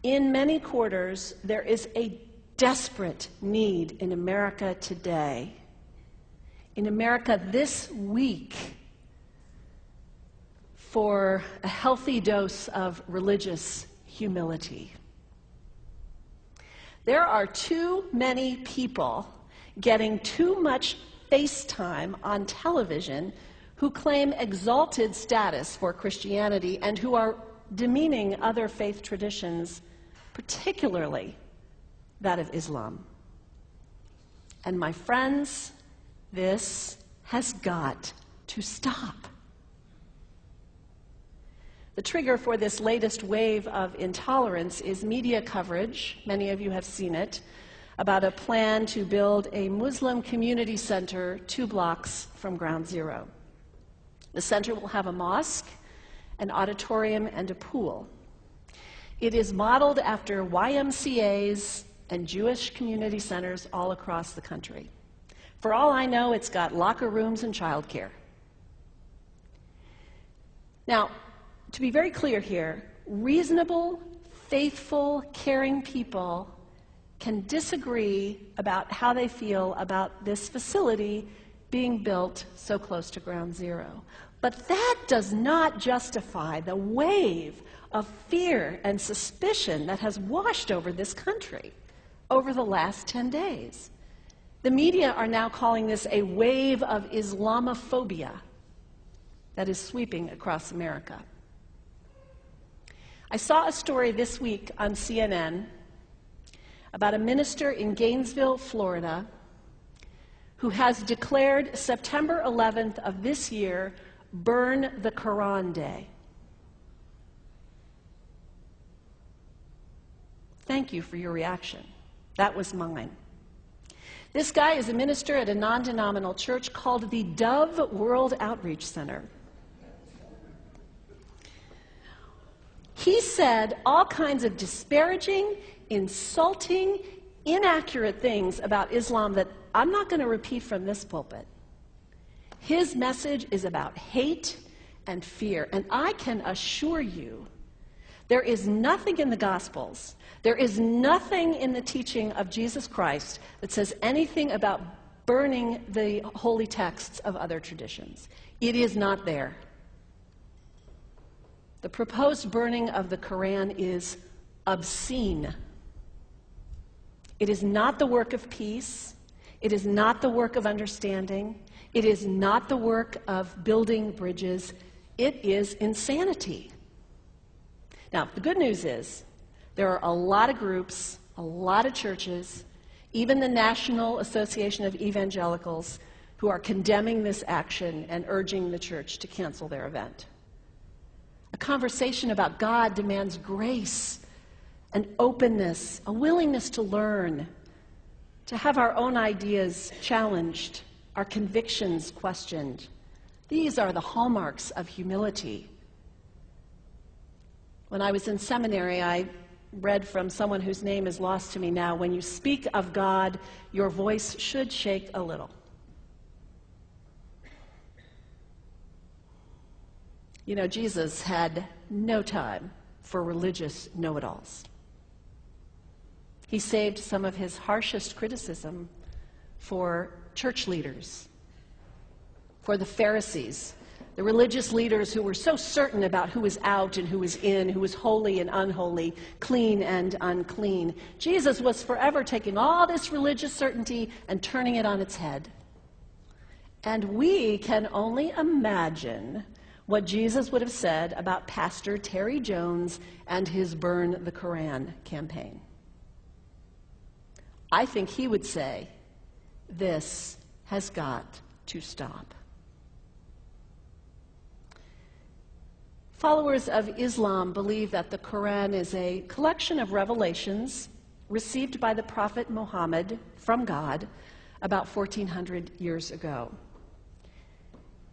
In many quarters, there is a desperate need in America today, in America this week, for a healthy dose of religious humility. There are too many people getting too much face time on television who claim exalted status for Christianity and who are demeaning other faith traditions, particularly that of Islam. And my friends, this has got to stop. The trigger for this latest wave of intolerance is media coverage, many of you have seen it, about a plan to build a Muslim community center 2 blocks from Ground Zero. The center will have a mosque, an auditorium, and a pool. It is modeled after YMCAs and Jewish community centers all across the country. For all I know, it's got locker rooms and childcare. Now, to be very clear here, reasonable, faithful, caring people can disagree about how they feel about this facility being built so close to Ground Zero. But that does not justify the wave of fear and suspicion that has washed over this country over the last 10 days. The media are now calling this a wave of Islamophobia that is sweeping across America. I saw a story this week on CNN about a minister in Gainesville, Florida, who has declared September 11th of this year Burn the Quran Day. Thank you for your reaction. That was mine. This guy is a minister at a non-denominational church called the Dove World Outreach Center. He said all kinds of disparaging, insulting, inaccurate things about Islam that I'm not going to repeat from this pulpit. His message is about hate and fear, and I can assure you there is nothing in the Gospels, there is nothing in the teaching of Jesus Christ that says anything about burning the holy texts of other traditions. It is not there. The proposed burning of the Quran is obscene. It is not the work of peace. It is not the work of understanding. It is not the work of building bridges. It is insanity. Now, the good news is there are a lot of groups, a lot of churches, even the National Association of Evangelicals, who are condemning this action and urging the church to cancel their event. A conversation about God demands grace and openness, a willingness to learn, to have our own ideas challenged, our convictions questioned. These are the hallmarks of humility. When I was in seminary, I read from someone whose name is lost to me now, when you speak of God, your voice should shake a little. You know, Jesus had no time for religious know-it-alls. He saved some of his harshest criticism for church leaders, for the Pharisees, the religious leaders who were so certain about who was out and who was in, who was holy and unholy, clean and unclean. Jesus was forever taking all this religious certainty and turning it on its head. And we can only imagine what Jesus would have said about Pastor Terry Jones and his Burn the Quran campaign. I think he would say, this has got to stop. Followers of Islam believe that the Quran is a collection of revelations received by the Prophet Muhammad from God about 1400 years ago.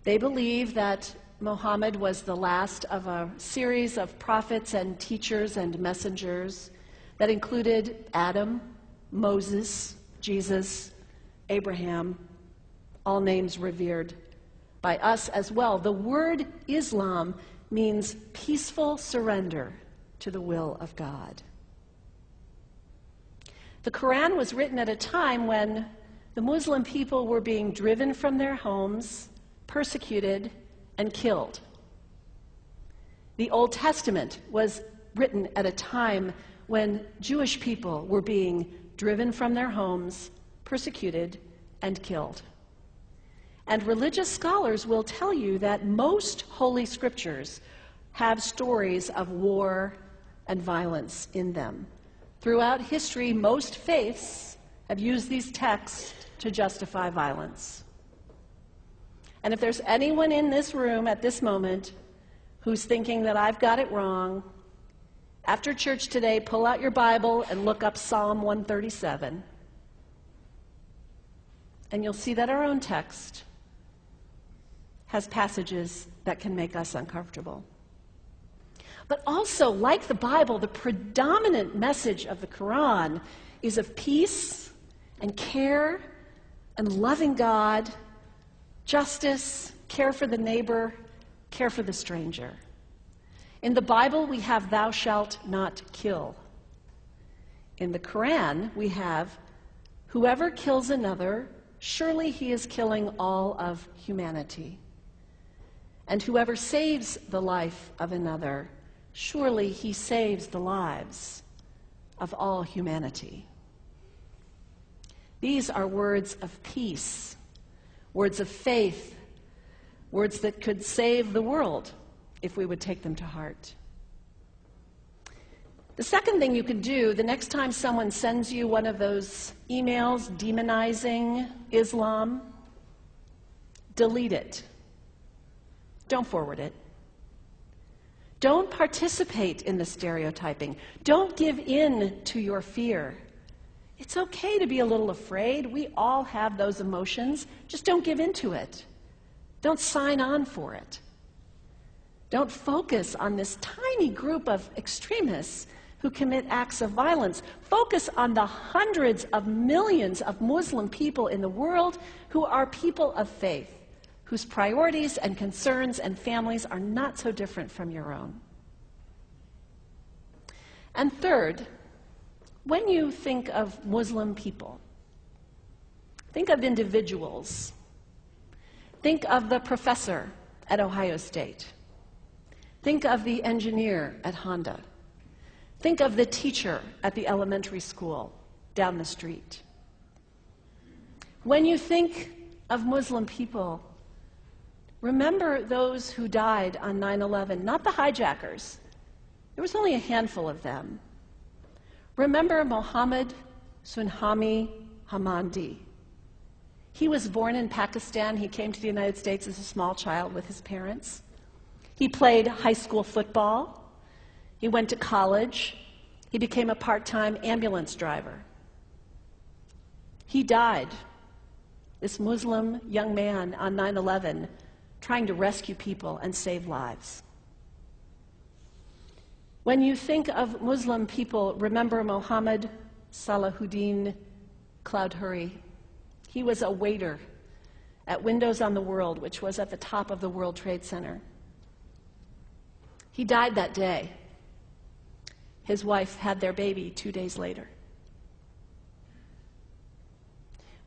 They believe that Muhammad was the last of a series of prophets and teachers and messengers that included Adam, Moses, Jesus, Abraham, all names revered by us as well. The word Islam means peaceful surrender to the will of God. The Quran was written at a time when the Muslim people were being driven from their homes, persecuted, and killed. The Old Testament was written at a time when Jewish people were being driven from their homes, persecuted, and killed. And religious scholars will tell you that most holy scriptures have stories of war and violence in them. Throughout history, most faiths have used these texts to justify violence. And if there's anyone in this room at this moment who's thinking that I've got it wrong, after church today, pull out your Bible and look up Psalm 137. And you'll see that our own text has passages that can make us uncomfortable. But also, like the Bible, the predominant message of the Quran is of peace and care and loving God, justice, care for the neighbor, care for the stranger. In the Bible, we have thou shalt not kill. In the Quran, we have whoever kills another, surely he is killing all of humanity. And whoever saves the life of another, surely he saves the lives of all humanity. These are words of peace, words of faith, words that could save the world if we would take them to heart. The second thing you can do, the next time someone sends you one of those emails demonizing Islam, delete it. Don't forward it. Don't participate in the stereotyping. Don't give in to your fear. It's okay to be a little afraid. We all have those emotions. Just don't give in to it. Don't sign on for it. Don't focus on this tiny group of extremists who commit acts of violence. Focus on the hundreds of millions of Muslim people in the world who are people of faith, whose priorities and concerns and families are not so different from your own. And third, when you think of Muslim people, think of individuals. Think of the professor at Ohio State. Think of the engineer at Honda. Think of the teacher at the elementary school down the street. When you think of Muslim people, remember those who died on 9/11, not the hijackers. There was only a handful of them. Remember Mohammed Sunhami Hamandi. He was born in Pakistan. He came to the United States as a small child with his parents. He played high school football. He went to college. He became a part-time ambulance driver. He died, this Muslim young man, on 9/11, trying to rescue people and save lives. When you think of Muslim people, remember Mohammed Salahuddin Cloudhurry. He was a waiter at Windows on the World, which was at the top of the World Trade Center. He died that day. His wife had their baby 2 days later.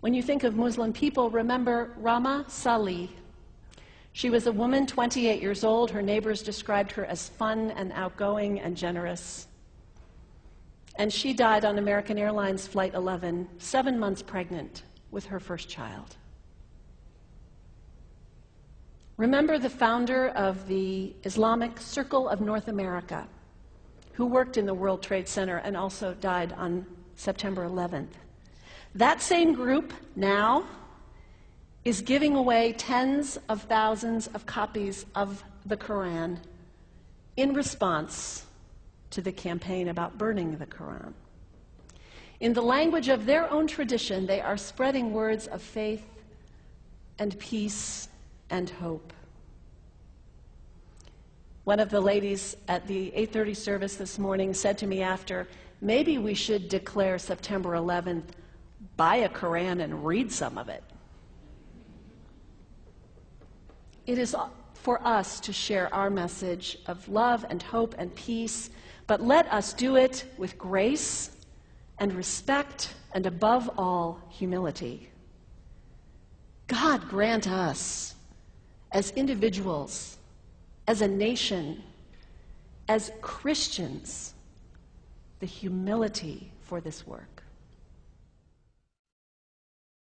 When you think of Muslim people, remember Rama Salih. She was a woman, 28 years old. Her neighbors described her as fun and outgoing and generous. And she died on American Airlines Flight 11, 7 months pregnant with her first child. Remember the founder of the Islamic Circle of North America, who worked in the World Trade Center and also died on September 11th. That same group now is giving away tens of thousands of copies of the Quran in response to the campaign about burning the Quran. In the language of their own tradition, they are spreading words of faith and peace and hope. One of the ladies at the 8:30 service this morning said to me after, maybe we should declare September 11th, buy a Quran and read some of it. It is for us to share our message of love and hope and peace, but let us do it with grace and respect, and above all, humility. God grant us, as individuals, as a nation, as Christians, the humility for this work.